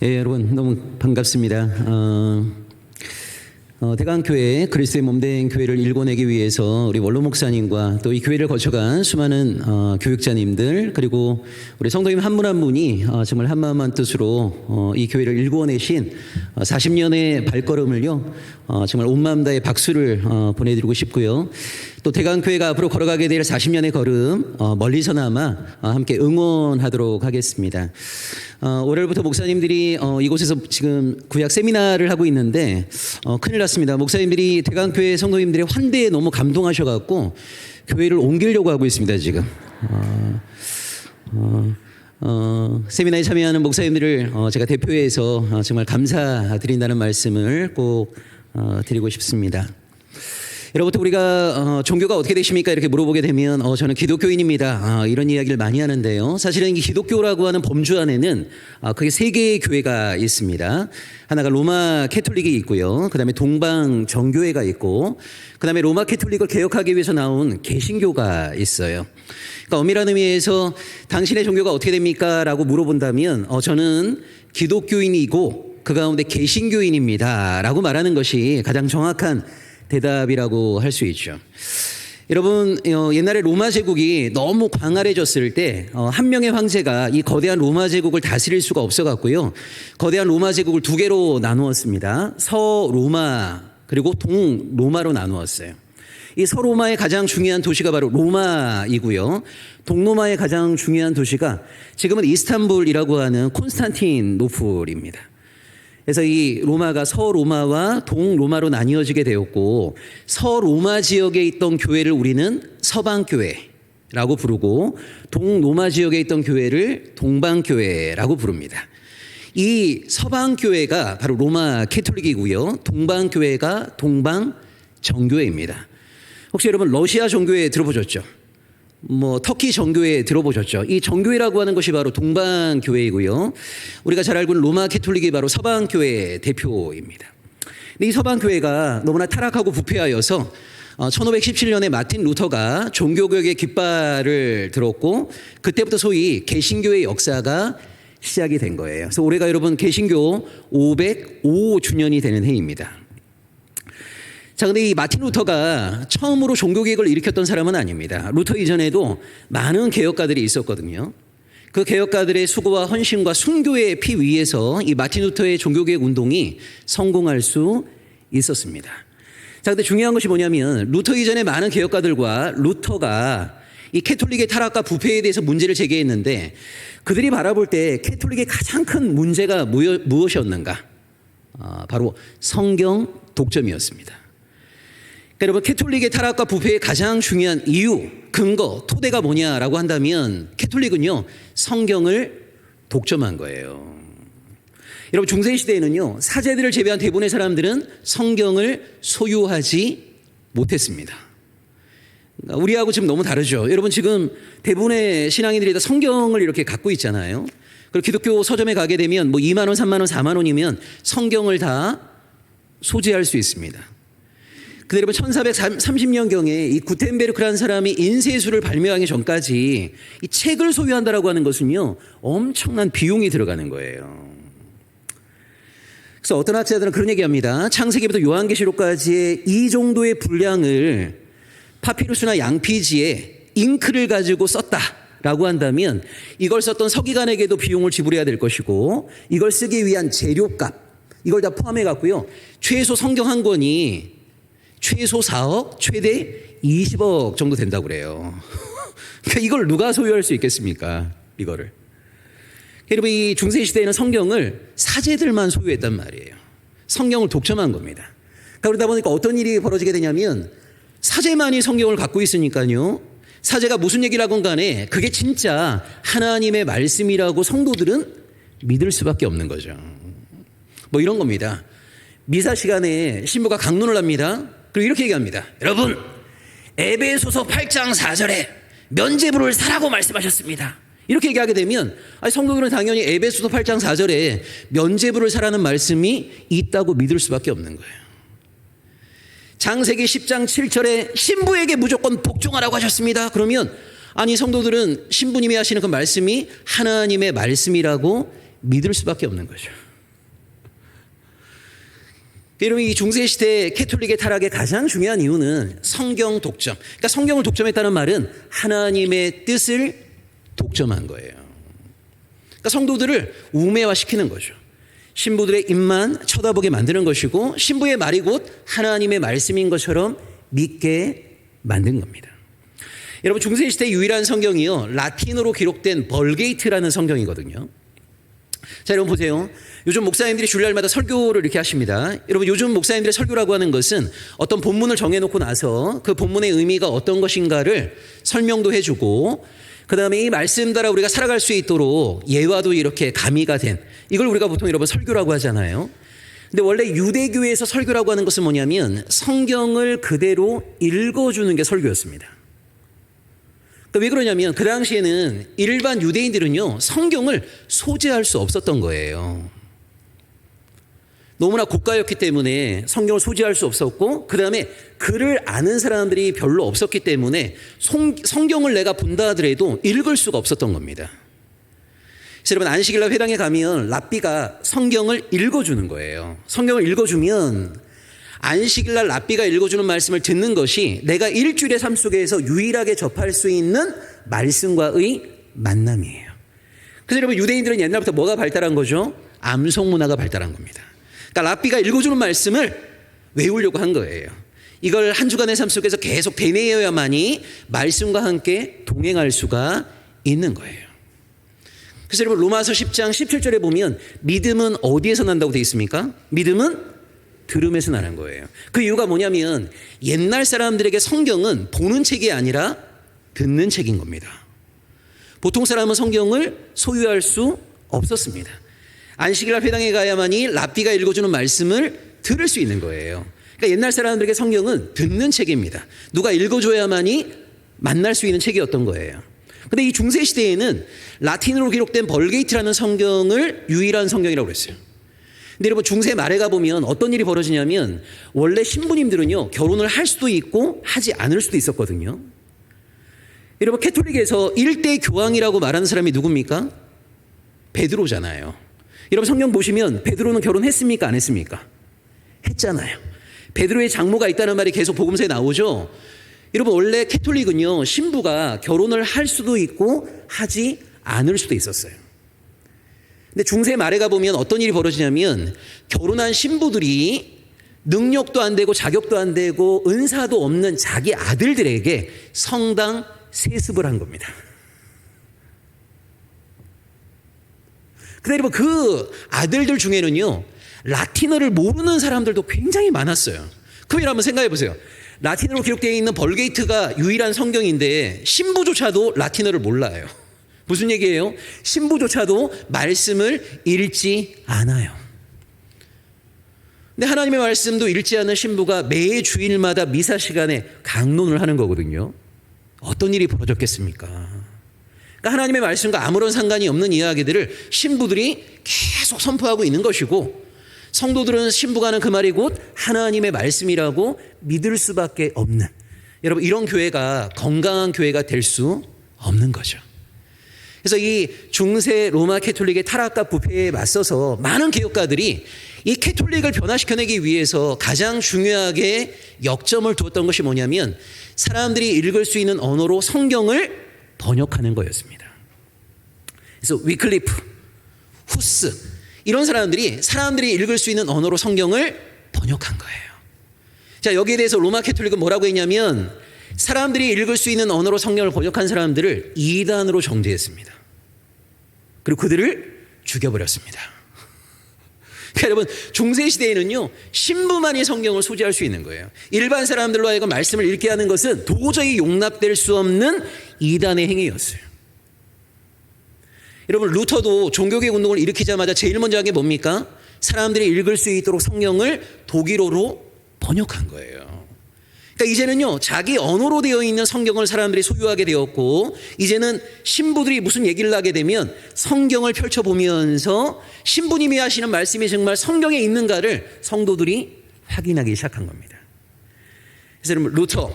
여러분 너무 반갑습니다. 대강교회 그리스도의 몸된 교회를 일궈내기 위해서 우리 원로 목사님과 또 이 교회를 거쳐간 수많은 교육자님들 그리고 우리 성도님 한 분 한 분이 정말 한마음 한뜻으로 이 교회를 일궈내신 40년의 발걸음을요 정말 온 마음 다해 박수를 보내드리고 싶고요. 또 대강교회가 앞으로 걸어가게 될 40년의 걸음 멀리서나마 함께 응원하도록 하겠습니다. 월요일부터 목사님들이 이곳에서 지금 구약 세미나를 하고 있는데 큰일 났습니다. 목사님들이 대강교회 성도님들의 환대에 너무 감동하셔갖고 교회를 옮기려고 하고 있습니다. 지금 세미나에 참여하는 목사님들을 제가 대표해서 정말 감사드린다는 말씀을 꼭 드리고 싶습니다. 여러분부터 우리가 종교가 어떻게 되십니까? 이렇게 물어보게 되면 저는 기독교인입니다. 이런 이야기를 많이 하는데요. 사실은 이 기독교라고 하는 범주 안에는 크게 세 개의 교회가 있습니다. 하나가 로마 캐톨릭이 있고요. 그 다음에 동방 정교회가 있고 그 다음에 로마 캐톨릭을 개혁하기 위해서 나온 개신교가 있어요. 그러니까 엄밀한 의미에서 당신의 종교가 어떻게 됩니까? 라고 물어본다면 저는 기독교인이고 그 가운데 개신교인입니다. 라고 말하는 것이 가장 정확한 대답이라고 할 수 있죠. 여러분 옛날에 로마 제국이 너무 광활해졌을 때 한 명의 황제가 이 거대한 로마 제국을 다스릴 수가 없어갖고요. 거대한 로마 제국을 두 개로 나누었습니다. 서로마 그리고 동로마로 나누었어요. 이 서로마의 가장 중요한 도시가 바로 로마이고요. 동로마의 가장 중요한 도시가 지금은 이스탄불이라고 하는 콘스탄티노플입니다. 그래서 이 로마가 서로마와 동로마로 나뉘어지게 되었고 서로마 지역에 있던 교회를 우리는 서방교회라고 부르고 동로마 지역에 있던 교회를 동방교회라고 부릅니다. 이 서방교회가 바로 로마 캐톨릭이고요. 동방교회가 동방정교회입니다. 혹시 여러분 러시아 정교회 들어보셨죠? 터키 정교회 들어보셨죠? 이 정교회라고 하는 것이 바로 동방교회이고요. 우리가 잘 알고 있는 로마 캐톨릭이 바로 서방교회 대표입니다. 근데 이 서방교회가 너무나 타락하고 부패하여서 1517년에 마틴 루터가 종교개혁의 깃발을 들었고 그때부터 소위 개신교의 역사가 시작이 된 거예요. 그래서 올해가 여러분 개신교 505주년이 되는 해입니다. 자, 근데 이 마틴 루터가 처음으로 종교개혁을 일으켰던 사람은 아닙니다. 루터 이전에도 많은 개혁가들이 있었거든요. 그 개혁가들의 수고와 헌신과 순교의 피 위에서 이 마틴 루터의 종교개혁 운동이 성공할 수 있었습니다. 자, 근데 중요한 것이 뭐냐면 루터 이전에 많은 개혁가들과 루터가 이 캐톨릭의 타락과 부패에 대해서 문제를 제기했는데 그들이 바라볼 때 캐톨릭의 가장 큰 문제가 무엇이었는가? 바로 성경 독점이었습니다. 여러분 캐톨릭의 타락과 부패의 가장 중요한 이유, 근거, 토대가 뭐냐라고 한다면 캐톨릭은요 성경을 독점한 거예요. 여러분 중세시대에는요 사제들을 제외한 대부분의 사람들은 성경을 소유하지 못했습니다. 우리하고 지금 너무 다르죠. 여러분 지금 대부분의 신앙인들이 다 성경을 이렇게 갖고 있잖아요. 그리고 기독교 서점에 가게 되면 2만 원, 3만 원, 4만 원이면 성경을 다 소지할 수 있습니다. 근데 여러분 1430년경에 이 구텐베르크라는 사람이 인쇄술을 발명하기 전까지 이 책을 소유한다라고 하는 것은요 엄청난 비용이 들어가는 거예요. 그래서 어떤 학자들은 그런 얘기합니다. 창세기부터 요한계시록까지의 이 정도의 분량을 파피루스나 양피지에 잉크를 가지고 썼다라고 한다면 이걸 썼던 서기관에게도 비용을 지불해야 될 것이고 이걸 쓰기 위한 재료값 이걸 다 포함해 갖고요 최소 성경 한 권이 최소 4억, 최대 20억 정도 된다고 그래요. 그러니까 이걸 누가 소유할 수 있겠습니까? 이거를. 여러분 이 중세시대에는 성경을 사제들만 소유했단 말이에요. 성경을 독점한 겁니다. 그러다 보니까 어떤 일이 벌어지게 되냐면 사제만이 성경을 갖고 있으니까요. 사제가 무슨 얘기를 하건 간에 그게 진짜 하나님의 말씀이라고 성도들은 믿을 수밖에 없는 거죠. 이런 겁니다. 미사 시간에 신부가 강론을 합니다. 그리고 이렇게 얘기합니다. 여러분 에베소서 8장 4절에 면죄부를 사라고 말씀하셨습니다. 이렇게 얘기하게 되면 성도들은 당연히 에베소서 8장 4절에 면죄부를 사라는 말씀이 있다고 믿을 수밖에 없는 거예요. 창세기 10장 7절에 신부에게 무조건 복종하라고 하셨습니다. 그러면 성도들은 신부님이 하시는 그 말씀이 하나님의 말씀이라고 믿을 수밖에 없는 거죠. 여러분, 이 중세시대 캐톨릭의 타락의 가장 중요한 이유는 성경 독점. 그러니까 성경을 독점했다는 말은 하나님의 뜻을 독점한 거예요. 그러니까 성도들을 우매화시키는 거죠. 신부들의 입만 쳐다보게 만드는 것이고 신부의 말이 곧 하나님의 말씀인 것처럼 믿게 만든 겁니다. 여러분, 중세시대 유일한 성경이요, 라틴어로 기록된 벌게이트라는 성경이거든요. 자, 여러분 보세요. 요즘 목사님들이 주일날마다 설교를 이렇게 하십니다. 여러분, 요즘 목사님들의 설교라고 하는 것은 어떤 본문을 정해놓고 나서 그 본문의 의미가 어떤 것인가를 설명도 해주고, 그 다음에 이 말씀 따라 우리가 살아갈 수 있도록 예화도 이렇게 가미가 된, 이걸 우리가 보통 여러분 설교라고 하잖아요. 근데 원래 유대교에서 설교라고 하는 것은 뭐냐면 성경을 그대로 읽어주는 게 설교였습니다. 그러니까 왜 그러냐면 그 당시에는 일반 유대인들은요, 성경을 소지할 수 없었던 거예요. 너무나 고가였기 때문에 성경을 소지할 수 없었고, 그 다음에 글을 아는 사람들이 별로 없었기 때문에 성경을 내가 본다 하더라도 읽을 수가 없었던 겁니다. 그래서 여러분, 안식일날 회당에 가면 랍비가 성경을 읽어주는 거예요. 성경을 읽어주면 안식일날 랍비가 읽어주는 말씀을 듣는 것이 내가 일주일의 삶 속에서 유일하게 접할 수 있는 말씀과의 만남이에요. 그래서 여러분, 유대인들은 옛날부터 뭐가 발달한 거죠? 암송 문화가 발달한 겁니다. 그러니까 랍비가 읽어주는 말씀을 외우려고 한 거예요. 이걸 한 주간의 삶 속에서 계속 되뇌어야만이 말씀과 함께 동행할 수가 있는 거예요. 그래서 여러분, 로마서 10장 17절에 보면 믿음은 어디에서 난다고 되어 있습니까? 믿음은 들음에서 나는 거예요. 그 이유가 뭐냐면 옛날 사람들에게 성경은 보는 책이 아니라 듣는 책인 겁니다. 보통 사람은 성경을 소유할 수 없었습니다. 안식일날 회당에 가야만이 랍비가 읽어주는 말씀을 들을 수 있는 거예요. 그러니까 옛날 사람들에게 성경은 듣는 책입니다. 누가 읽어줘야만이 만날 수 있는 책이었던 거예요. 근데 이 중세시대에는 라틴어로 기록된 벌게이트라는 성경을 유일한 성경이라고 그랬어요. 근데 여러분, 중세 말에 가보면 어떤 일이 벌어지냐면 원래 신부님들은요, 결혼을 할 수도 있고 하지 않을 수도 있었거든요. 여러분, 캐톨릭에서 1대 교황이라고 말하는 사람이 누굽니까? 베드로잖아요. 여러분, 성경 보시면 베드로는 결혼했습니까? 안 했습니까? 했잖아요. 베드로의 장모가 있다는 말이 계속 복음서에 나오죠. 여러분, 원래 캐톨릭은요, 신부가 결혼을 할 수도 있고 하지 않을 수도 있었어요. 근데 중세 말에 가보면 어떤 일이 벌어지냐면 결혼한 신부들이 능력도 안 되고 자격도 안 되고 은사도 없는 자기 아들들에게 성당 세습을 한 겁니다. 근데 여러분, 그 아들들 중에는요, 라틴어를 모르는 사람들도 굉장히 많았어요. 그럼 한번 생각해 보세요. 라틴어로 기록되어 있는 벌게이트가 유일한 성경인데 신부조차도 라틴어를 몰라요. 무슨 얘기예요? 신부조차도 말씀을 읽지 않아요. 근데 하나님의 말씀도 읽지 않는 신부가 매 주일마다 미사 시간에 강론을 하는 거거든요. 어떤 일이 벌어졌겠습니까? 그러니까 하나님의 말씀과 아무런 상관이 없는 이야기들을 신부들이 계속 선포하고 있는 것이고, 성도들은 신부가 하는 그 말이 곧 하나님의 말씀이라고 믿을 수밖에 없는, 여러분, 이런 교회가 건강한 교회가 될 수 없는 거죠. 그래서 이 중세 로마 캐톨릭의 타락과 부패에 맞서서 많은 개혁가들이 이 캐톨릭을 변화시켜내기 위해서 가장 중요하게 역점을 두었던 것이 뭐냐면 사람들이 읽을 수 있는 언어로 성경을 번역하는 거였습니다. 그래서 위클리프, 후스, 이런 사람들이 읽을 수 있는 언어로 성경을 번역한 거예요. 자, 여기에 대해서 로마 캐톨릭은 뭐라고 했냐면 사람들이 읽을 수 있는 언어로 성경을 번역한 사람들을 이단으로 정죄했습니다. 그리고 그들을 죽여버렸습니다. 그러니까 여러분, 중세시대에는요, 신부만이 성경을 소지할 수 있는 거예요. 일반 사람들로 하여금 말씀을 읽게 하는 것은 도저히 용납될 수 없는 이단의 행위였어요. 여러분, 루터도 종교개혁 운동을 일으키자마자 제일 먼저 한 게 뭡니까? 사람들이 읽을 수 있도록 성경을 독일어로 번역한 거예요. 그러니까 이제는요, 자기 언어로 되어 있는 성경을 사람들이 소유하게 되었고, 이제는 신부들이 무슨 얘기를 하게 되면 성경을 펼쳐보면서 신부님이 하시는 말씀이 정말 성경에 있는가를 성도들이 확인하기 시작한 겁니다. 그래서 여러분, 루터,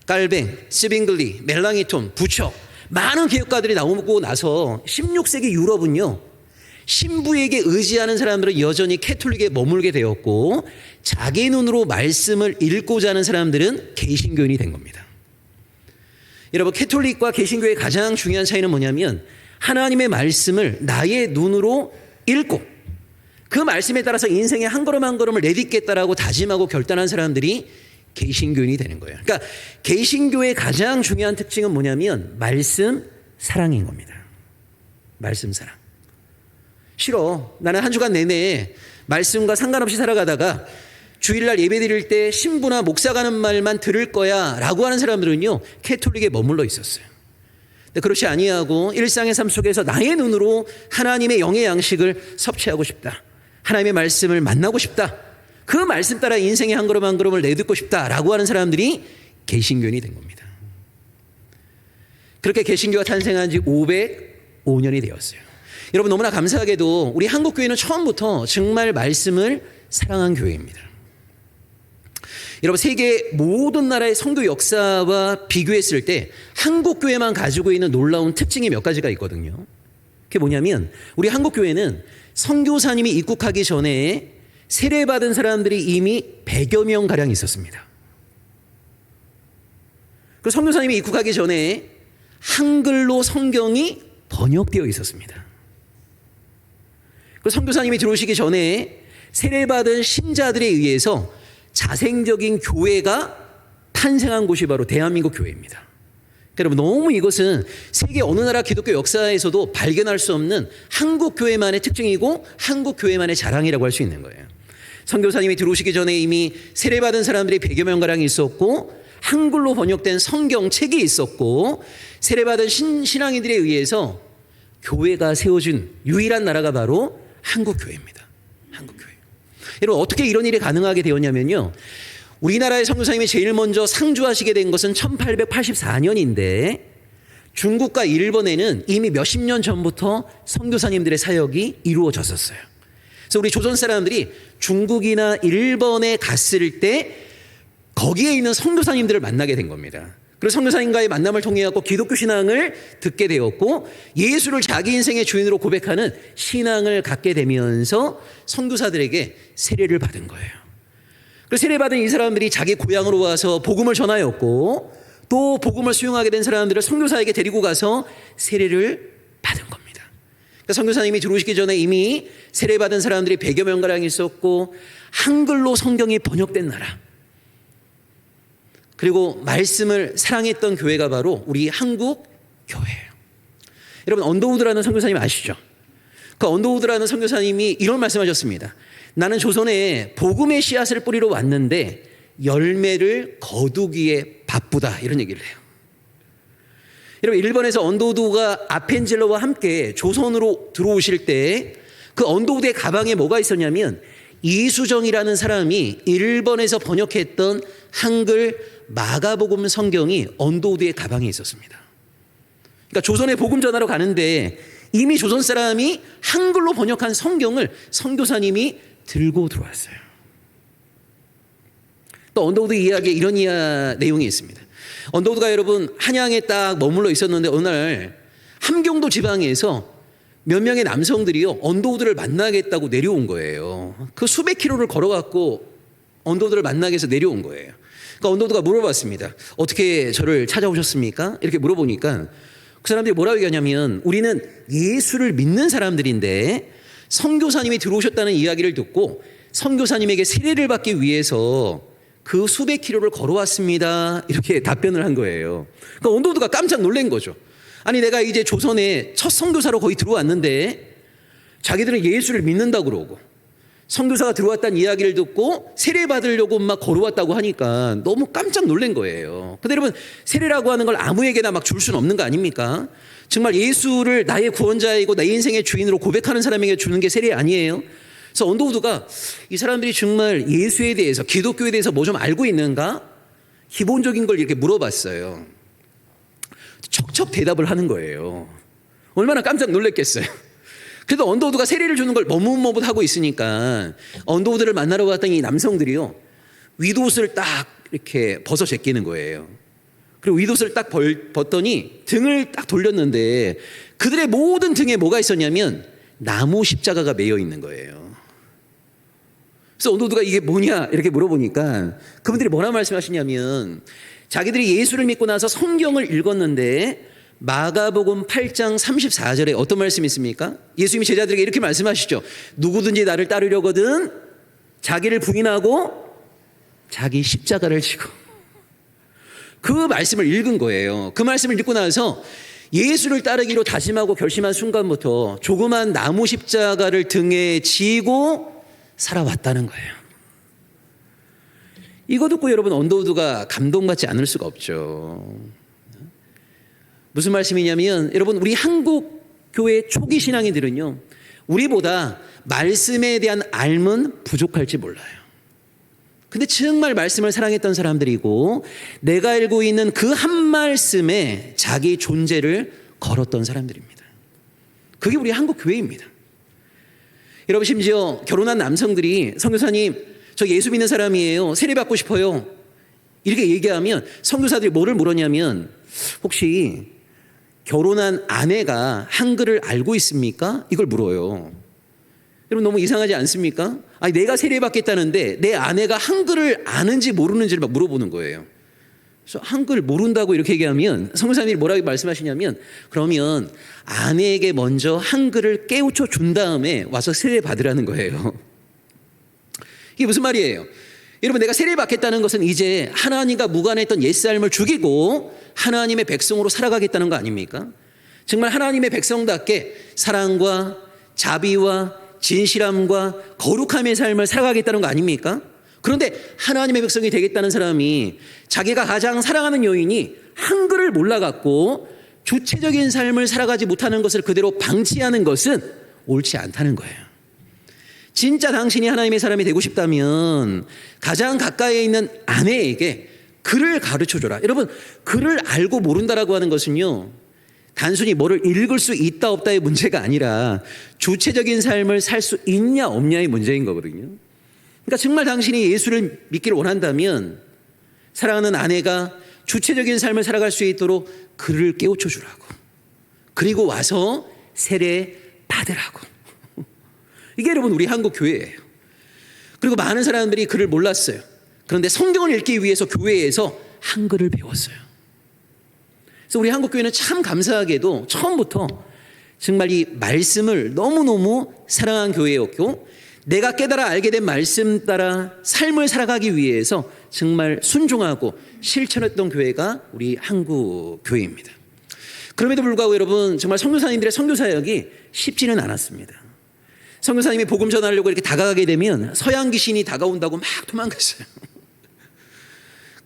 깔뱅, 스빙글리, 멜랑이톤, 부처, 많은 개혁가들이 나오고 나서 16세기 유럽은요, 신부에게 의지하는 사람들은 여전히 캐톨릭에 머물게 되었고 자기 눈으로 말씀을 읽고자 하는 사람들은 개신교인이 된 겁니다. 여러분, 캐톨릭과 개신교의 가장 중요한 차이는 뭐냐면 하나님의 말씀을 나의 눈으로 읽고 그 말씀에 따라서 인생의 한 걸음 한 걸음을 내딛겠다라고 다짐하고 결단한 사람들이 개신교인이 되는 거예요. 그러니까 개신교의 가장 중요한 특징은 뭐냐면 말씀 사랑인 겁니다. 말씀 사랑. 싫어. 나는 한 주간 내내 말씀과 상관없이 살아가다가 주일날 예배 드릴 때 신부나 목사가 하는 말만 들을 거야 라고 하는 사람들은요, 캐톨릭에 머물러 있었어요. 근데 그렇지 아니하고 일상의 삶 속에서 나의 눈으로 하나님의 영의 양식을 섭취하고 싶다. 하나님의 말씀을 만나고 싶다. 그 말씀 따라 인생의 한 걸음 한 걸음을 내딛고 싶다라고 하는 사람들이 개신교인이 된 겁니다. 그렇게 개신교가 탄생한 지 505년이 되었어요. 여러분, 너무나 감사하게도 우리 한국교회는 처음부터 정말 말씀을 사랑한 교회입니다. 여러분, 세계 모든 나라의 선교 역사와 비교했을 때 한국교회만 가지고 있는 놀라운 특징이 몇 가지가 있거든요. 그게 뭐냐면 우리 한국교회는 선교사님이 입국하기 전에 세례받은 사람들이 이미 100여 명-가량 있었습니다. 그 선교사님이 입국하기 전에 한글로 성경이 번역되어 있었습니다. 그 선교사님이 들어오시기 전에 세례받은 신자들에 의해서 자생적인 교회가 탄생한 곳이 바로 대한민국 교회입니다. 여러분, 너무 이것은 세계 어느 나라 기독교 역사에서도 발견할 수 없는 한국 교회만의 특징이고 한국 교회만의 자랑이라고 할 수 있는 거예요. 선교사님이 들어오시기 전에 이미 세례받은 사람들이 100여 명가량 있었고 한글로 번역된 성경책이 있었고 세례받은 신앙인들에 의해서 교회가 세워진 유일한 나라가 바로 한국교회입니다. 한국교회. 여러분, 어떻게 이런 일이 가능하게 되었냐면요, 우리나라의 선교사님이 제일 먼저 상주하시게 된 것은 1884년인데 중국과 일본에는 이미 몇십 년 전부터 선교사님들의 사역이 이루어졌었어요. 그래서 우리 조선 사람들이 중국이나 일본에 갔을 때 거기에 있는 선교사님들을 만나게 된 겁니다. 그래서 선교사님과의 만남을 통해 갖고 기독교 신앙을 듣게 되었고 예수를 자기 인생의 주인으로 고백하는 신앙을 갖게 되면서 선교사들에게 세례를 받은 거예요. 그래서 세례받은 이 사람들이 자기 고향으로 와서 복음을 전하였고 또 복음을 수용하게 된 사람들을 선교사에게 데리고 가서 세례를 받은 겁니다. 그러니까 선교사님이 들어오시기 전에 이미 세례받은 사람들이 100여 명가량 있었고 한글로 성경이 번역된 나라, 그리고 말씀을 사랑했던 교회가 바로 우리 한국 교회예요. 여러분, 언더우드라는 선교사님 아시죠? 그 언더우드라는 선교사님이 이런 말씀하셨습니다. 나는 조선에 복음의 씨앗을 뿌리러 왔는데 열매를 거두기에 바쁘다, 이런 얘기를 해요. 여러분, 일본에서 언더우드가 아펜젤러와 함께 조선으로 들어오실 때 그 언더우드의 가방에 뭐가 있었냐면 이수정이라는 사람이 일본에서 번역했던 한글 마가복음 성경이 언더우드의 가방에 있었습니다. 그러니까 조선에 복음 전하러 가는데 이미 조선 사람이 한글로 번역한 성경을 선교사님이 들고 들어왔어요. 또 언더우드 이야기에 이런 내용이 있습니다. 언더우드가 여러분 한양에 딱 머물러 있었는데 어느 날 함경도 지방에서 몇 명의 남성들이요 언더우드를 만나겠다고 내려온 거예요. 그 수백 킬로를 걸어갖고 언더우드를 만나기 위해서 내려온 거예요. 그러니까 언더우드가 물어봤습니다. 어떻게 저를 찾아오셨습니까? 이렇게 물어보니까 그 사람들이 뭐라고 얘기하냐면 우리는 예수를 믿는 사람들인데 선교사님이 들어오셨다는 이야기를 듣고 선교사님에게 세례를 받기 위해서 그 수백 킬로를 걸어왔습니다, 이렇게 답변을 한 거예요. 그러니까 언더우드가 깜짝 놀란 거죠. 아니, 내가 이제 조선에 첫 선교사로 거의 들어왔는데 자기들은 예수를 믿는다고 그러고 선교사가 들어왔다는 이야기를 듣고 세례 받으려고 막 걸어왔다고 하니까 너무 깜짝 놀란 거예요. 근데 여러분, 세례라고 하는 걸 아무에게나 막 줄 수는 없는 거 아닙니까? 정말 예수를 나의 구원자이고 내 인생의 주인으로 고백하는 사람에게 주는 게 세례 아니에요? 그래서 언더우드가 이 사람들이 정말 예수에 대해서, 기독교에 대해서 뭐 좀 알고 있는가? 기본적인 걸 이렇게 물어봤어요. 척척 대답을 하는 거예요. 얼마나 깜짝 놀랐겠어요. 그래도 언더우드가 세례를 주는 걸 머뭇머뭇하고 있으니까 언더우드를 만나러 갔던 이 남성들이요 윗옷을 딱 이렇게 벗어 제끼는 거예요. 그리고 윗옷을 딱 벗더니 등을 딱 돌렸는데 그들의 모든 등에 뭐가 있었냐면 나무 십자가가 매여 있는 거예요. 그래서 어느 누가 이게 뭐냐 이렇게 물어보니까 그분들이 뭐라 말씀하시냐면 자기들이 예수를 믿고 나서 성경을 읽었는데 마가복음 8장 34절에 어떤 말씀이 있습니까? 예수님이 제자들에게 이렇게 말씀하시죠. 누구든지 나를 따르려거든 자기를 부인하고 자기 십자가를 지고. 그 말씀을 읽은 거예요. 그 말씀을 읽고 나서 예수를 따르기로 다짐하고 결심한 순간부터 조그만 나무 십자가를 등에 지고 살아왔다는 거예요. 이거 듣고 여러분 언더우드가 감동받지 않을 수가 없죠. 무슨 말씀이냐면 여러분 우리 한국 교회 초기 신앙인들은요 우리보다 말씀에 대한 알은 부족할지 몰라요. 근데 정말 말씀을 사랑했던 사람들이고 내가 알고 있는 그 한 말씀에 자기 존재를 걸었던 사람들입니다. 그게 우리 한국 교회입니다. 여러분 심지어 결혼한 남성들이 선교사님 저 예수 믿는 사람이에요. 세례받고 싶어요. 이렇게 얘기하면 선교사들이 뭐를 물었냐면 혹시 결혼한 아내가 한글을 알고 있습니까? 이걸 물어요. 여러분 너무 이상하지 않습니까? 아니 내가 세례받겠다는데 내 아내가 한글을 아는지 모르는지를 막 물어보는 거예요. 그래서 한글 모른다고 이렇게 얘기하면 성교사님이 뭐라고 말씀하시냐면 그러면 아내에게 먼저 한글을 깨우쳐 준 다음에 와서 세례받으라는 거예요. 이게 무슨 말이에요? 여러분 내가 세례받겠다는 것은 이제 하나님과 무관했던 옛삶을 죽이고 하나님의 백성으로 살아가겠다는 거 아닙니까? 정말 하나님의 백성답게 사랑과 자비와 진실함과 거룩함의 삶을 살아가겠다는 거 아닙니까? 그런데 하나님의 백성이 되겠다는 사람이 자기가 가장 사랑하는 여인이 한글을 몰라갖고 주체적인 삶을 살아가지 못하는 것을 그대로 방치하는 것은 옳지 않다는 거예요. 진짜 당신이 하나님의 사람이 되고 싶다면 가장 가까이에 있는 아내에게 글을 가르쳐줘라. 여러분 글을 알고 모른다라고 하는 것은요 단순히 뭐를 읽을 수 있다 없다의 문제가 아니라 주체적인 삶을 살 수 있냐 없냐의 문제인 거거든요. 그러니까 정말 당신이 예수를 믿기를 원한다면 사랑하는 아내가 주체적인 삶을 살아갈 수 있도록 글을 깨우쳐 주라고. 그리고 와서 세례 받으라고. 이게 여러분 우리 한국 교회예요. 그리고 많은 사람들이 글을 몰랐어요. 그런데 성경을 읽기 위해서 교회에서 한글을 배웠어요. 그래서 우리 한국 교회는 참 감사하게도 처음부터 정말 이 말씀을 너무너무 사랑한 교회였고 내가 깨달아 알게 된 말씀 따라 삶을 살아가기 위해서 정말 순종하고 실천했던 교회가 우리 한국 교회입니다. 그럼에도 불구하고 여러분 정말 선교사님들의 선교 사역이 쉽지는 않았습니다. 선교사님이 복음 전하려고 이렇게 다가가게 되면 서양 귀신이 다가온다고 막 도망갔어요.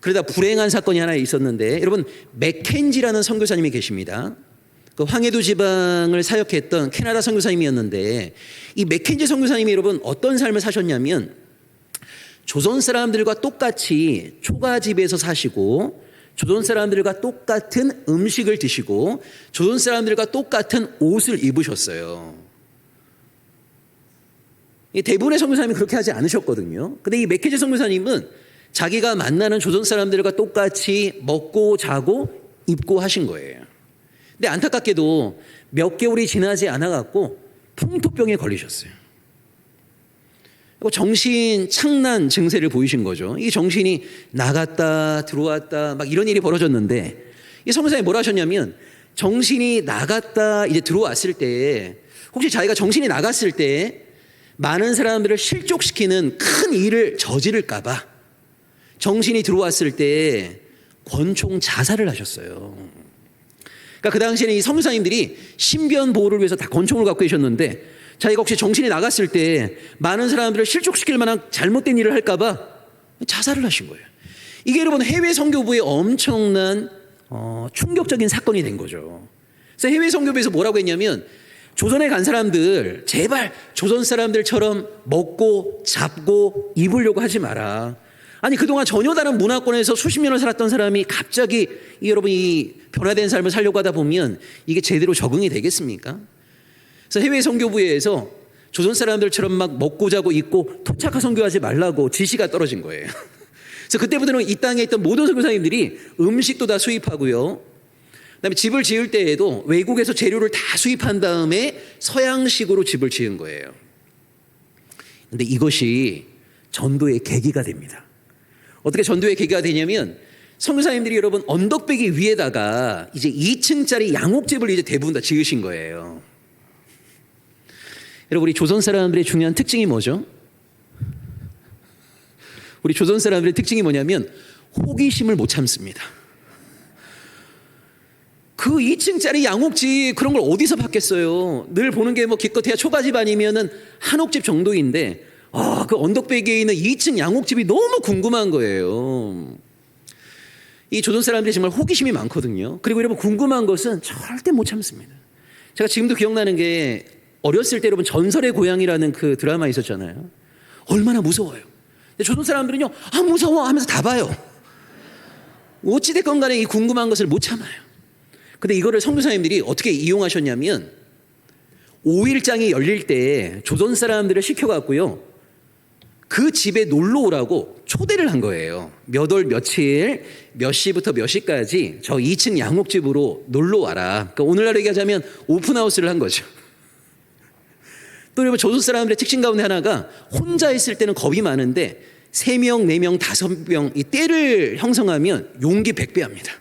그러다 불행한 사건이 하나 있었는데 여러분 맥켄지라는 선교사님이 계십니다. 그 황해도 지방을 사역했던 캐나다 선교사님이었는데 이 맥켄지 선교사님이 여러분 어떤 삶을 사셨냐면 조선 사람들과 똑같이 초가집에서 사시고 조선 사람들과 똑같은 음식을 드시고 조선 사람들과 똑같은 옷을 입으셨어요. 대부분의 선교사님이 그렇게 하지 않으셨거든요. 근데 이 맥켄지 선교사님은 자기가 만나는 조선 사람들과 똑같이 먹고 자고 입고 하신 거예요. 근데 안타깝게도 몇 개월이 지나지 않아갖고 풍토병에 걸리셨어요. 정신 착란 증세를 보이신 거죠. 이 정신이 나갔다 들어왔다 막 이런 일이 벌어졌는데 이 선교사님이 뭐라 하셨냐면 정신이 나갔다 이제 들어왔을 때 혹시 자기가 정신이 나갔을 때 많은 사람들을 실족시키는 큰 일을 저지를까 봐 정신이 들어왔을 때 권총 자살을 하셨어요. 그러니까 그 당시에는 이 선교사님들이 신변 보호를 위해서 다 권총을 갖고 계셨는데 자기가 혹시 정신이 나갔을 때 많은 사람들을 실족시킬 만한 잘못된 일을 할까 봐 자살을 하신 거예요. 이게 여러분 해외 선교부의 엄청난 충격적인 사건이 된 거죠. 그래서 해외 선교부에서 뭐라고 했냐면 조선에 간 사람들 제발 조선 사람들처럼 먹고 잡고 입으려고 하지 마라. 아니 그동안 전혀 다른 문화권에서 수십 년을 살았던 사람이 갑자기 여러분 이 변화된 삶을 살려고 하다 보면 이게 제대로 적응이 되겠습니까? 그래서 해외 선교부에서 조선 사람들처럼 막 먹고 자고 입고 토착화 선교하지 말라고 지시가 떨어진 거예요. 그래서 그때부터는 이 땅에 있던 모든 선교사님들이 음식도 다 수입하고요. 그다음에 집을 지을 때에도 외국에서 재료를 다 수입한 다음에 서양식으로 집을 지은 거예요. 근데 이것이 전도의 계기가 됩니다. 어떻게 전도의 계기가 되냐면 선교사님들이 여러분 언덕배기 위에다가 이제 2층짜리 양옥집을 이제 대부분 다 지으신 거예요. 여러분 우리 조선 사람들의 중요한 특징이 뭐죠? 우리 조선 사람들의 특징이 뭐냐면 호기심을 못 참습니다. 그 2층짜리 양옥집 그런 걸 어디서 봤겠어요? 늘 보는 게 뭐 기껏해야 초가집 아니면은 한옥집 정도인데 그 언덕배기에 있는 2층 양옥집이 너무 궁금한 거예요. 이 조선 사람들이 정말 호기심이 많거든요. 그리고 여러분 궁금한 것은 절대 못 참습니다. 제가 지금도 기억나는 게 어렸을 때 여러분 전설의 고향이라는 그 드라마 있었잖아요. 얼마나 무서워요. 근데 조선 사람들은요, 무서워 하면서 다 봐요. 어찌됐건 간에 이 궁금한 것을 못 참아요. 근데 이거를 선교사님들이 어떻게 이용하셨냐면 5일장이 열릴 때 조선 사람들을 시켜갖고요. 그 집에 놀러 오라고 초대를 한 거예요. 몇 월 며칠 몇 시부터 몇 시까지 저 2층 양옥집으로 놀러 와라. 그러니까 오늘날 얘기하자면 오픈하우스를 한 거죠. 또 여러분 조선 사람들의 특징 가운데 하나가 혼자 있을 때는 겁이 많은데 3명, 4명, 5명 이 떼를 형성하면 용기 100배 합니다.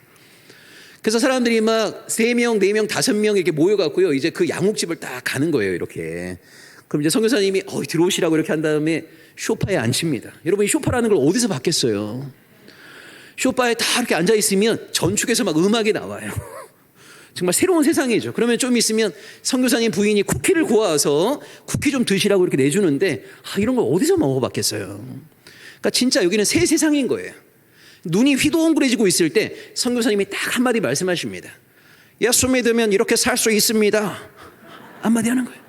그래서 사람들이 막 3명, 4명, 5명 이렇게 모여갖고요. 이제 그 양옥집을 딱 가는 거예요. 이렇게. 그럼 이제 선교사님이 들어오시라고 이렇게 한 다음에 소파에 앉힙니다. 여러분 이 소파라는 걸 어디서 봤겠어요? 소파에 다 이렇게 앉아있으면 전축에서 막 음악이 나와요. 정말 새로운 세상이죠. 그러면 좀 있으면 선교사님 부인이 쿠키를 구워서 쿠키 좀 드시라고 이렇게 내주는데 이런 걸 어디서 먹어봤겠어요? 그러니까 진짜 여기는 새 세상인 거예요. 눈이 휘둥그레지고 있을 때 선교사님이 딱 한마디 말씀하십니다. 예수 믿으면 이렇게 살 수 있습니다. 한마디 하는 거예요.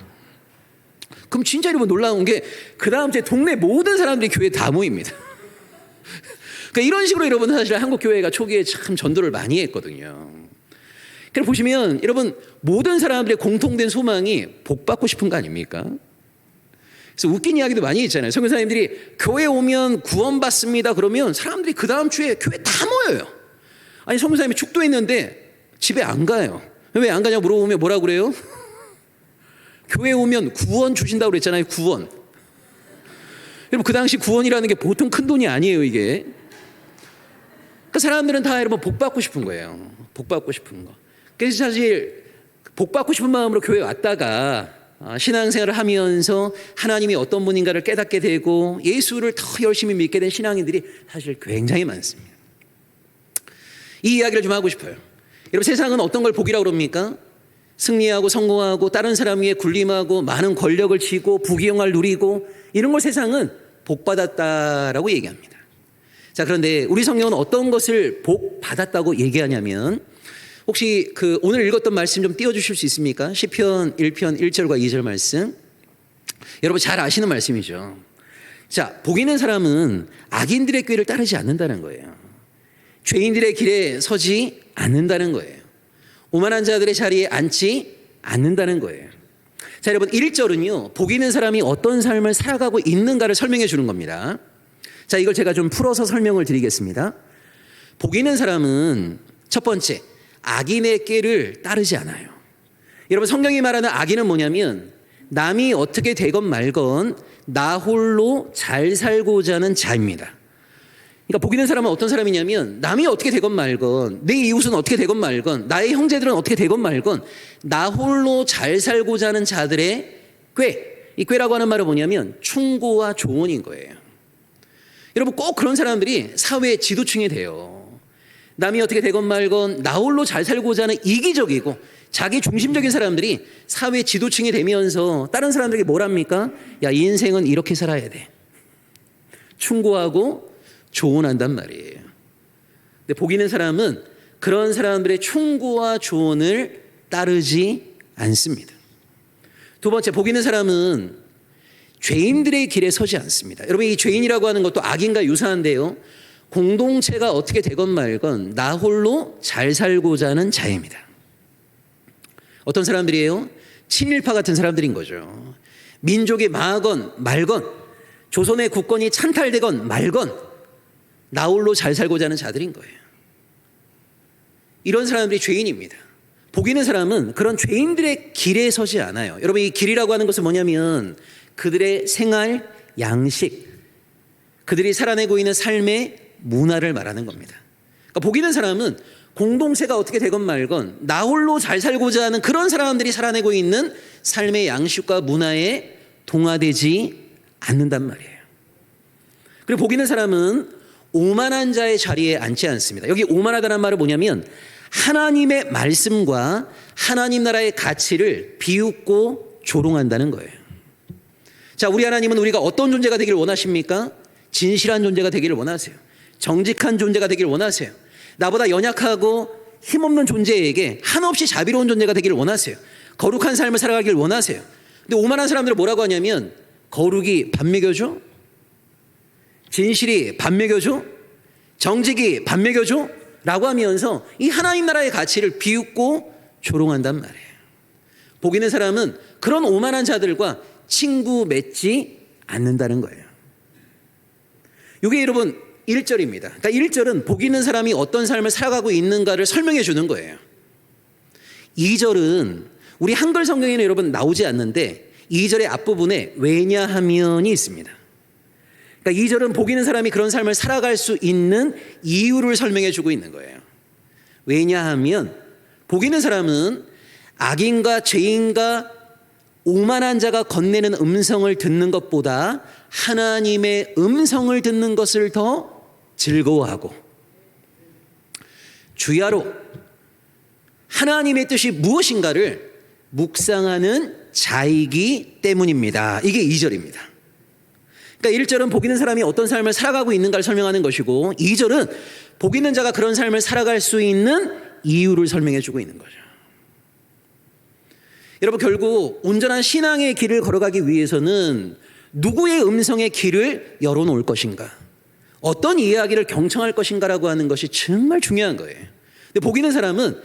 그럼 진짜 여러분 놀라운 게 그 다음 주에 동네 모든 사람들이 교회에 다 모입니다. 그러니까 이런 식으로 여러분 사실 한국 교회가 초기에 참 전도를 많이 했거든요. 그래서 보시면 여러분 모든 사람들의 공통된 소망이 복 받고 싶은 거 아닙니까? 그래서 웃긴 이야기도 많이 있잖아요. 선교사님들이 교회 오면 구원 받습니다. 그러면 사람들이 그 다음 주에 교회 다 모여요. 아니 선교사님이 축도했는데 집에 안 가요. 왜 안 가냐고 물어보면 뭐라고 그래요? 교회 오면 구원 주신다고 그랬잖아요. 구원. 여러분 그 당시 구원이라는 게 보통 큰 돈이 아니에요. 이게. 그러니까 사람들은 다 여러분 복 받고 싶은 거예요. 복 받고 싶은 거. 그래서 사실 복 받고 싶은 마음으로 교회에 왔다가 신앙생활을 하면서 하나님이 어떤 분인가를 깨닫게 되고 예수를 더 열심히 믿게 된 신앙인들이 사실 굉장히 많습니다. 이 이야기를 좀 하고 싶어요. 여러분 세상은 어떤 걸 복이라고 그럽니까? 승리하고 성공하고 다른 사람 위에 군림하고 많은 권력을 쥐고 부귀영화를 누리고 이런 걸 세상은 복받았다라고 얘기합니다. 자, 그런데 우리 성경은 어떤 것을 복받았다고 얘기하냐면 혹시 그 오늘 읽었던 말씀 좀 띄워주실 수 있습니까? 시편 1편 1절과 2절 말씀. 여러분 잘 아시는 말씀이죠. 자, 복 있는 사람은 악인들의 꾀를 따르지 않는다는 거예요. 죄인들의 길에 서지 않는다는 거예요. 오만한 자들의 자리에 앉지 않는다는 거예요. 자, 여러분 1절은요. 복 있는 사람이 어떤 삶을 살아가고 있는가를 설명해 주는 겁니다. 자, 이걸 제가 좀 풀어서 설명을 드리겠습니다. 복 있는 사람은 첫 번째, 악인의 꾀를 따르지 않아요. 여러분 성경이 말하는 악인은 뭐냐면 남이 어떻게 되건 말건 나 홀로 잘 살고자 하는 자입니다. 그러니까 복 있는 사람은 어떤 사람이냐면 남이 어떻게 되건 말건 내 이웃은 어떻게 되건 말건 나의 형제들은 어떻게 되건 말건 나 홀로 잘 살고자 하는 자들의 꾀. 이 꾀라고 하는 말은 뭐냐면 충고와 조언인 거예요. 여러분 꼭 그런 사람들이 사회의 지도층이 돼요. 남이 어떻게 되건 말건 나 홀로 잘 살고자 하는 이기적이고 자기 중심적인 사람들이 사회 지도층이 되면서 다른 사람들에게 뭘 합니까? 야, 인생은 이렇게 살아야 돼. 충고하고 조언한단 말이에요. 근데 복 있는 사람은 그런 사람들의 충고와 조언을 따르지 않습니다. 두 번째, 복 있는 사람은 죄인들의 길에 서지 않습니다. 여러분 이 죄인이라고 하는 것도 악인과 유사한데요. 공동체가 어떻게 되건 말건 나 홀로 잘 살고자 하는 자입니다. 어떤 사람들이에요? 친일파 같은 사람들인 거죠. 민족이 망하건 말건 조선의 국권이 찬탈되건 말건 나 홀로 잘 살고자 하는 자들인 거예요. 이런 사람들이 죄인입니다. 복 있는 사람은 그런 죄인들의 길에 서지 않아요. 여러분, 이 길이라고 하는 것은 뭐냐면 그들의 생활 양식, 그들이 살아내고 있는 삶의 문화를 말하는 겁니다. 그러니까 복 있는 사람은 공동체가 어떻게 되건 말건 나 홀로 잘 살고자 하는 그런 사람들이 살아내고 있는 삶의 양식과 문화에 동화되지 않는단 말이에요. 그리고 복 있는 사람은 오만한 자의 자리에 앉지 않습니다. 여기 오만하다는 말은 뭐냐면 하나님의 말씀과 하나님 나라의 가치를 비웃고 조롱한다는 거예요. 자, 우리 하나님은 우리가 어떤 존재가 되기를 원하십니까? 진실한 존재가 되기를 원하세요. 정직한 존재가 되기를 원하세요. 나보다 연약하고 힘없는 존재에게 한없이 자비로운 존재가 되기를 원하세요. 거룩한 삶을 살아가길 원하세요. 근데 오만한 사람들은 뭐라고 하냐면 거룩이 밥 먹여줘? 진실이 밥 먹여줘? 정직이 밥 먹여줘? 라고 하면서 이 하나님 나라의 가치를 비웃고 조롱한단 말이에요. 복 있는 사람은 그런 오만한 자들과 친구 맺지 않는다는 거예요. 이게 여러분 1절입니다. 그러니까 1절은 복 있는 사람이 어떤 삶을 살아가고 있는가를 설명해 주는 거예요. 2절은 우리 한글 성경에는 여러분 나오지 않는데 2절의 앞부분에 왜냐하면이 있습니다. 그러니까 2절은 복 있는 사람이 그런 삶을 살아갈 수 있는 이유를 설명해 주고 있는 거예요. 왜냐하면 복 있는 사람은 악인과 죄인과 오만한 자가 건네는 음성을 듣는 것보다 하나님의 음성을 듣는 것을 더 즐거워하고 주야로 하나님의 뜻이 무엇인가를 묵상하는 자이기 때문입니다. 이게 2절입니다. 그러니까 1절은 복 있는 사람이 어떤 삶을 살아가고 있는가를 설명하는 것이고 2절은 복 있는 자가 그런 삶을 살아갈 수 있는 이유를 설명해 주고 있는 거죠. 여러분, 결국 온전한 신앙의 길을 걸어가기 위해서는 누구의 음성의 길을 열어놓을 것인가, 어떤 이야기를 경청할 것인가라고 하는 것이 정말 중요한 거예요. 근데 복 있는 사람은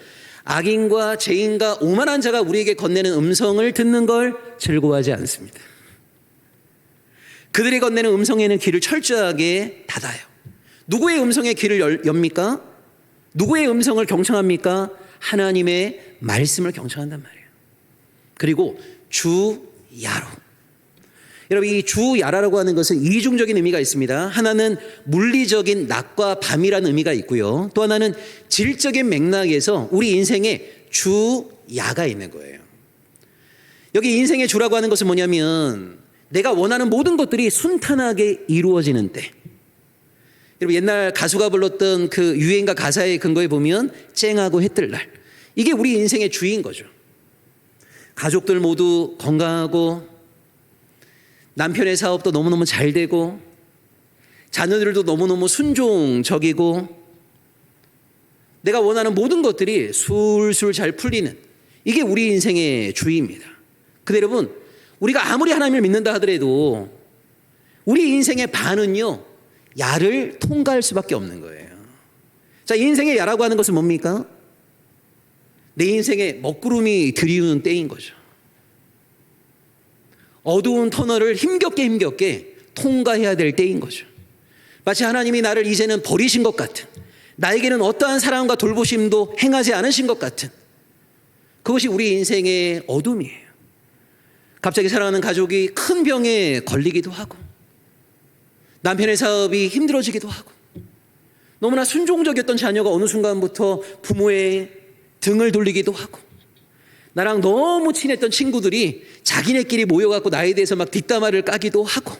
악인과 죄인과 오만한 자가 우리에게 건네는 음성을 듣는 걸 즐거워하지 않습니다. 그들이 건네는 음성에는 길을 철저하게 닫아요. 누구의 음성의 길을 엽니까? 누구의 음성을 경청합니까? 하나님의 말씀을 경청한단 말이에요. 그리고 주야로. 여러분, 이 주야라고 하는 것은 이중적인 의미가 있습니다. 하나는 물리적인 낮과 밤이라는 의미가 있고요. 또 하나는 질적인 맥락에서 우리 인생에 주야가 있는 거예요. 여기 인생의 주라고 하는 것은 뭐냐면 내가 원하는 모든 것들이 순탄하게 이루어지는 때. 여러분, 옛날 가수가 불렀던 그 유행가 가사의 근거에 보면 쨍하고 해뜰 날. 이게 우리 인생의 주인 거죠. 가족들 모두 건강하고 남편의 사업도 너무너무 잘 되고 자녀들도 너무너무 순종적이고 내가 원하는 모든 것들이 술술 잘 풀리는 이게 우리 인생의 주입니다. 근데 여러분, 우리가 아무리 하나님을 믿는다 하더라도 우리 인생의 반은요, 야를 통과할 수밖에 없는 거예요. 자, 인생의 야라고 하는 것은 뭡니까? 내 인생에 먹구름이 들이우는 때인 거죠. 어두운 터널을 힘겹게 통과해야 될 때인 거죠. 마치 하나님이 나를 이제는 버리신 것 같은, 나에게는 어떠한 사랑과 돌보심도 행하지 않으신 것 같은, 그것이 우리 인생의 어둠이에요. 갑자기 사랑하는 가족이 큰 병에 걸리기도 하고 남편의 사업이 힘들어지기도 하고 너무나 순종적이었던 자녀가 어느 순간부터 부모의 등을 돌리기도 하고 나랑 너무 친했던 친구들이 자기네끼리 모여갖고 나에 대해서 막 뒷담화를 까기도 하고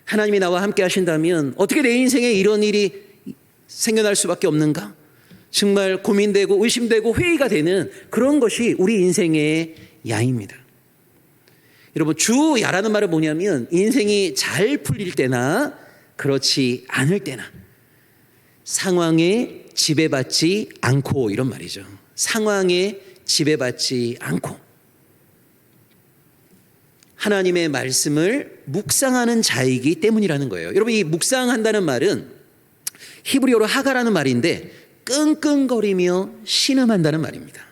하나님이 나와 함께 하신다면 어떻게 내 인생에 이런 일이 생겨날 수밖에 없는가? 정말 고민되고 의심되고 회의가 되는 그런 것이 우리 인생의 야입니다. 여러분, 주야라는 말은 뭐냐면 인생이 잘 풀릴 때나 그렇지 않을 때나 상황에 지배받지 않고 이런 말이죠. 상황에 지배받지 않고 하나님의 말씀을 묵상하는 자이기 때문이라는 거예요. 여러분, 이 묵상한다는 말은 히브리어로 하가라는 말인데 끙끙거리며 신음한다는 말입니다.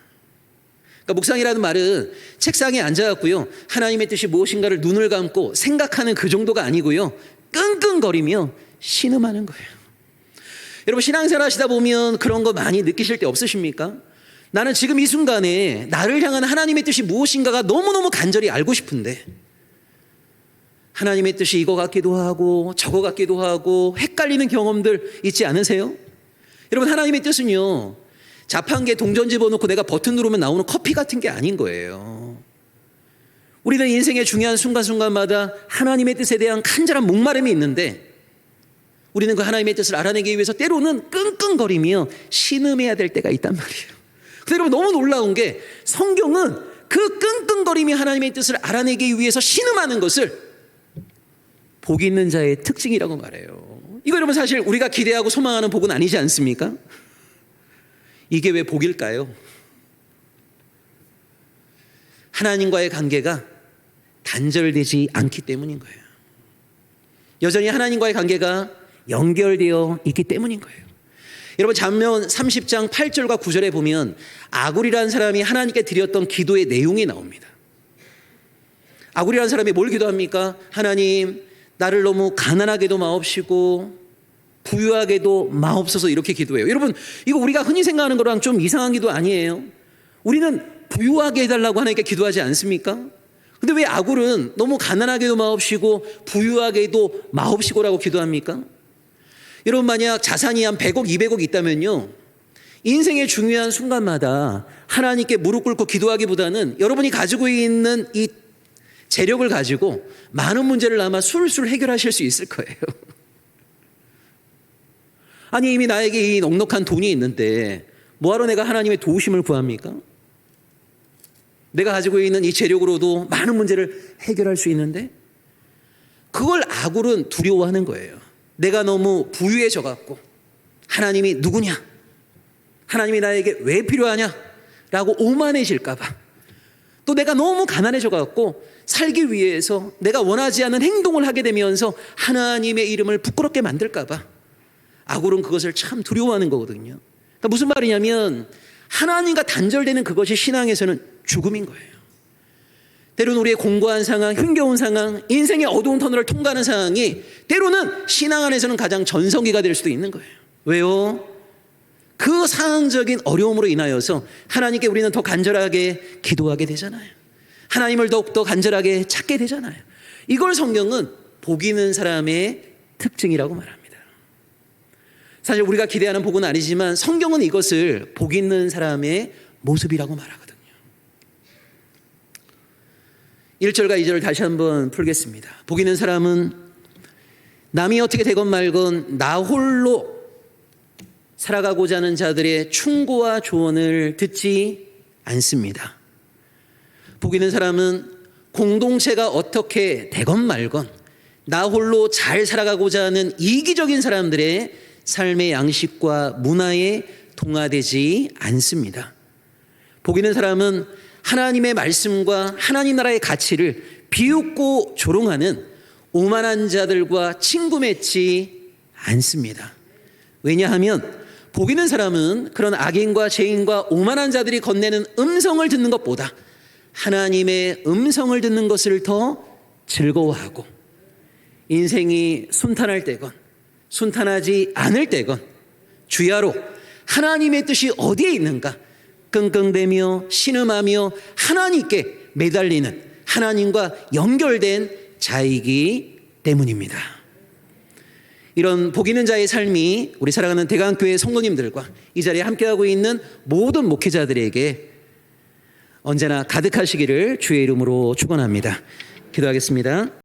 그러니까 묵상이라는 말은 책상에 앉아갖고요, 하나님의 뜻이 무엇인가를 눈을 감고 생각하는 그 정도가 아니고요, 끙끙거리며 신음하는 거예요. 여러분 신앙생활 하시다 보면 그런 거 많이 느끼실 때 없으십니까? 나는 지금 이 순간에 나를 향한 하나님의 뜻이 무엇인가가 너무너무 간절히 알고 싶은데 하나님의 뜻이 이거 같기도 하고 저거 같기도 하고 헷갈리는 경험들 있지 않으세요? 여러분 하나님의 뜻은요 자판기에 동전 집어넣고 내가 버튼 누르면 나오는 커피 같은 게 아닌 거예요. 우리는 인생의 중요한 순간순간마다 하나님의 뜻에 대한 간절한 목마름이 있는데 우리는 그 하나님의 뜻을 알아내기 위해서 때로는 끙끙거리며 신음해야 될 때가 있단 말이에요. 근데 여러분 너무 놀라운 게 성경은 그 끙끙거리며 하나님의 뜻을 알아내기 위해서 신음하는 것을 복 있는 자의 특징이라고 말해요. 이거 여러분 사실 우리가 기대하고 소망하는 복은 아니지 않습니까? 이게 왜 복일까요? 하나님과의 관계가 단절되지 않기 때문인 거예요. 여전히 하나님과의 관계가 연결되어 있기 때문인 거예요. 여러분 잠언 30장 8절과 9절에 보면 아굴이라는 사람이 하나님께 드렸던 기도의 내용이 나옵니다. 아굴이라는 사람이 뭘 기도합니까? 하나님 나를 너무 가난하게도 마옵시고 부유하게도 마옵소서 이렇게 기도해요. 여러분 이거 우리가 흔히 생각하는 거랑 좀 이상한 기도 아니에요? 우리는 부유하게 해달라고 하나님께 기도하지 않습니까? 근데 왜 아굴은 너무 가난하게도 마옵시고 부유하게도 마옵시고라고 기도합니까? 여러분 만약 자산이 한 100억 200억 있다면요 인생의 중요한 순간마다 하나님께 무릎 꿇고 기도하기보다는 여러분이 가지고 있는 이 재력을 가지고 많은 문제를 아마 술술 해결하실 수 있을 거예요. 아니 이미 나에게 이 넉넉한 돈이 있는데 뭐하러 내가 하나님의 도우심을 구합니까? 내가 가지고 있는 이 재력으로도 많은 문제를 해결할 수 있는데 그걸 아굴은 두려워하는 거예요. 내가 너무 부유해져 갖고 하나님이 누구냐? 하나님이 나에게 왜 필요하냐? 라고 오만해질까 봐. 또 내가 너무 가난해져 갖고 살기 위해서 내가 원하지 않는 행동을 하게 되면서 하나님의 이름을 부끄럽게 만들까 봐. 아굴은 그것을 참 두려워하는 거거든요. 그러니까 무슨 말이냐면 하나님과 단절되는 그것이 신앙에서는 죽음인 거예요. 때로는 우리의 공고한 상황, 힘겨운 상황, 인생의 어두운 터널을 통과하는 상황이 때로는 신앙 안에서는 가장 전성기가 될 수도 있는 거예요. 왜요? 그 상황적인 어려움으로 인하여서 하나님께 우리는 더 간절하게 기도하게 되잖아요. 하나님을 더욱더 간절하게 찾게 되잖아요. 이걸 성경은 복 있는 사람의 특징이라고 말합니다. 사실 우리가 기대하는 복은 아니지만 성경은 이것을 복 있는 사람의 모습이라고 말하거든요. 1절과 2절을 다시 한번 풀겠습니다. 복 있는 사람은 남이 어떻게 되건 말건 나 홀로 살아가고자 하는 자들의 충고와 조언을 듣지 않습니다. 복 있는 사람은 공동체가 어떻게 되건 말건 나 홀로 잘 살아가고자 하는 이기적인 사람들의 삶의 양식과 문화에 동화되지 않습니다. 복 있는 사람은 하나님의 말씀과 하나님 나라의 가치를 비웃고 조롱하는 오만한 자들과 친구 맺지 않습니다. 왜냐하면 복 있는 사람은 그런 악인과 죄인과 오만한 자들이 건네는 음성을 듣는 것보다 하나님의 음성을 듣는 것을 더 즐거워하고 인생이 순탄할 때건 순탄하지 않을 때건 주야로 하나님의 뜻이 어디에 있는가 끙끙대며 신음하며 하나님께 매달리는 하나님과 연결된 자이기 때문입니다. 이런 복 있는 자의 삶이 우리 사랑하는 대강교회 성도님들과 이 자리에 함께하고 있는 모든 목회자들에게 언제나 가득하시기를 주의 이름으로 축원합니다. 기도하겠습니다.